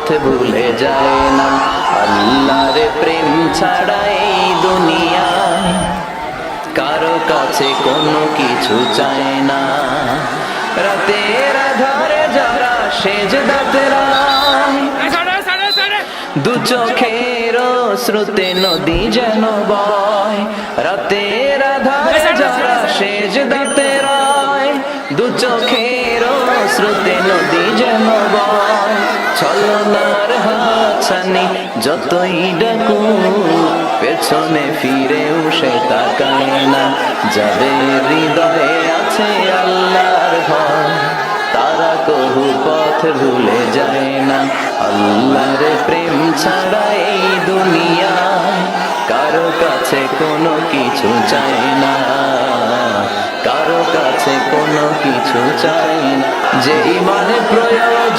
পথ ভুলে যায় না। আল্লাহর প্রেম ছাড়া এই দুনিয়ায় কারো কাছে কোনো কিছু চায় না। রাতের আধারে যারা সেজদাতে রায়, দু চোখের স্রোতে নদী যেন বয়। রাতের আধারে যারা সেজদাতে রায়, দু চোখের স্রোতে নদী যেন বয়। ছলনার হাতছানি যতই ডাকু, পেছনে ফিরেও সে তাকায় না। যাদের হৃদয়ে আছে আল্লাহর ভয়, তারা কবু পথ ভুলে যায় না। আল্লাহর প্রেম ছাড়া এই দুনিয়ায় কারো কাছে কোনো কিছু চায় না, কারো কাছে কোনো কিছু চায় না। যে ইমানের প্রয়োজন